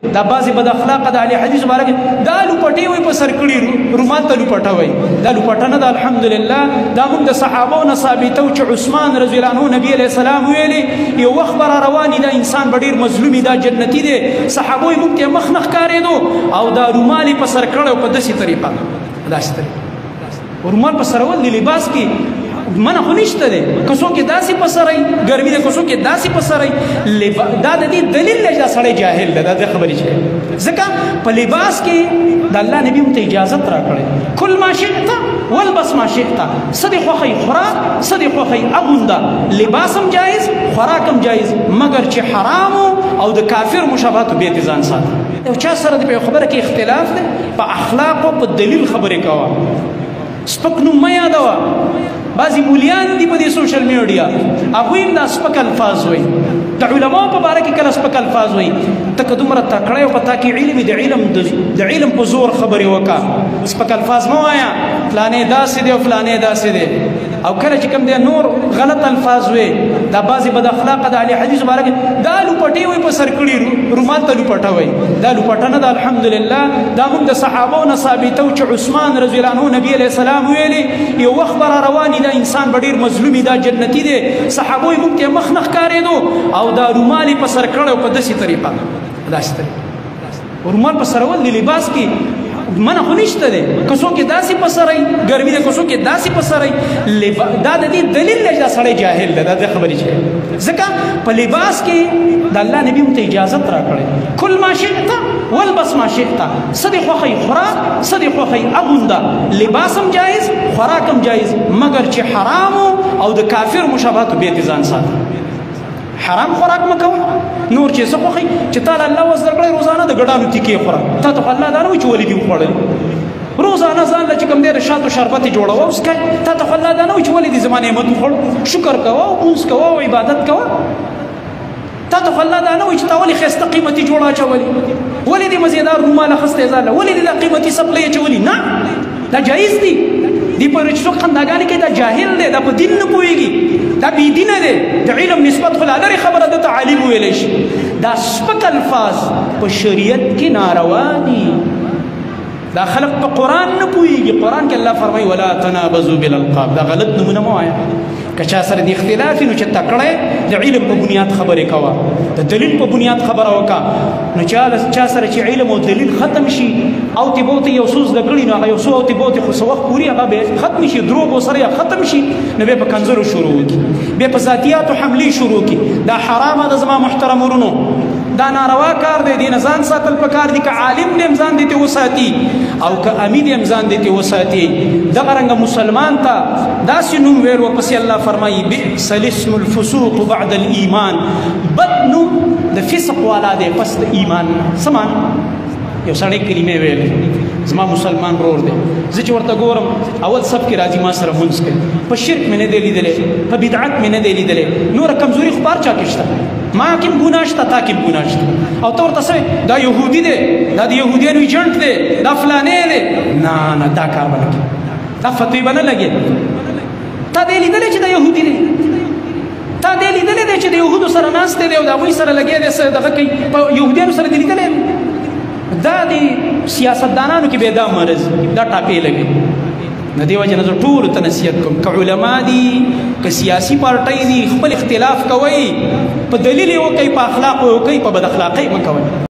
دا بعضې بد اخلاقه د اهل حدیث باره کې دا لوپټې وایي په سر کړي رومال ته لوپټه وایي دا لوپټه نه ده الحمدلله دا موږ د صحابو نه ثابتو چې عثمان رضی الله عنه نبي علیه السلام ویلې یو وخت به را روان دا انسان به ډېر مظلوم دا جنتي دی صحابو یې موږ ته مخ نه ښکارېدو او دا رومال یې په سر کړی په داسې طریقه داسې طریقه رومال په سرول د لباس کې منع خو نشته دی که څوک یې داسې په سروي ګرمي ده که څوک یې داسې په سروي دا د دې دلیل دی چې دا سړی جاهل ده دا د خبرې چې ځکه په لباس کې د الله نبي موږ ته اجازت راکړی کل ما شئت والبس ما شئت څه دې خوښوي خوراک څه دې خوښوي اغونده لباس هم جایز خوراک هم جایز مګر چې حرامو او د کافر مشابهتو بې ځان ساته یو چا سره د په خبره کې اختلاف دی په اخلاقو په دلیل خبرې کوه سپک نوم مه یادوه بعضې مولیان دي په دې سوشل میډیا هغوی هم دا سپک الفاظ وایي د علماو په باره کې کله سپک الفاظ وایي ته که دومره تکړه او په تا کې علم د علم په زور خبرې وکړه سپک الفاظ مه وایه فلانې داسې دی او فلانې داسې دی او کله چې کوم دی نور غلط الفاظ وایي دا بعضې بد اخلاقه د اهل حدیث باره کې دا لوپټې وایي په سر کړي رومال ته لوپټه وایي دا لوپټه نه ده الحمدلله دا موږ د صحابو نه ثابتو چې عثمان رضی الله عنه نبي علیه السلام ویلې یو وخت به را روان دا انسان به ډېر مظلوم دا جنتي دی صحابو یې موږ ته مخ نه ښکارېدو او دا رومال یې په سر کړی په داسې طریقه داسې طریقه رومال په سرول د لباس کې منع خو نشته دی که څوک یې داسې په سروي ګرمي ده که څوک یې داسې په سروي دا د دې دلیل دی چې دا سړی جاهل ده دا د خبرې چې ځکه په لباس کې د الله نبي موږ ته اجازت راکړی کل ما شئت والبس ما شئت څه دې خوښوي خوراک څه دې خوښوي اغونده لباس هم جایز خوراک هم جایز مګر چې حرامو او د کافر مشابهتو بې ځان ساته حرام خوراک مه کوه نور چې څه خوښوي چې تا له الله وس درکړی روزانه د ګډانو تیکې خوره تا ته خو الله دا نه وایي چې ولې دې وخوړل روزانه ځان له چې کوم دی د شاتو شربت یې جوړوه او څښئ تا ته خو الله دا نه وایي چې ولې دې زما نعمت وخوړ شکر کوه او لمونځ کوه او عبادت کوه تا ته خو الله دا نه وایي چې تا ولې ښایسته قیمتي جوړه اچولې ولې دې مزېدار رومال اخیستی ځان له ولې دې دا قیمتي څپلۍ اچولي نه دا جایز دي دی پر چې څوک خنداګانې کوي دا جاهل دی دا په دین نه پوهېږي دا بېدینه دی د علم نسبت خو لا لرې خبره ده ته عالم ویلی شي دا سپک الفاظ په شریعت کې ناروا دي دا خلق په قرآن نه پوهېږي قرآن کې الله فرمایي ولا تنابزوا بالالقاب دا غلط نومونه مه وایه که چا سره د اختلاف نو چې تکړه د علم په بنیاد خبرې کوه د دلیل په بنیاد خبره وکړه نو چا سره چې علم او دلیل ختم شي او تی بوتې یو څو زده کړي نو هغه یو څو او تی بوتې خو څه وخت پورې هغه به ختم شي دروغ ورسره یا ختم شي نو بیا په کنځرو شروع وکړي بیا په ذاتیاتو حملې شروع کړي دا حرامه ده زما محترم ورونو دا ناروا کار دی دې نه ځان ساتل پکار دي که عالم دې هم ځان دې ته وساتي او که امین دې هم ځان دې ته وساتي دغه رنګه مسلمان ته داسې نوم ویل ورپسې الله فرمایي بئس الاسم الفسوق بعد الايمان بد نوم د فسق والا دی پس د ایمان سمان یو سړی کلمې ویلې زما مسلمان ورور دی زه چې ورته ګورم اول صف کې راځي ما سره لمونځ کوي په شرک مې نه دی لیدلی په بدعت مې نه دی لیدلی نوره کمزوري خو په هر چا کې شته ما کې هم ګناه شته تا کې هم ګناه شته او ته ورته څه دا یهودي دی دا د یهودیانو ایجنټ دی دا فلانې دی نه دا کار به نه کوي دا فتوی به نه لګېد تا دی لیدلی چې دا یهودي دی تا دی لیدلی دی چې د یهودو سره ناستی دی او د هغوی سره لګیا دی څه دغه کوي په یهودیانو سره دی لیدلی دا د سیاستدانانو کې به دا مرض دا ټاپې لګي د دې وجه نه زه ټولو ته نصیحت کوم که علما دي که سیاسي پارټۍ دي خپل اختلاف کوئ په دلیل یې وکئ په اخلاقو یې وکئ په بد اخلاقۍ مه کوئ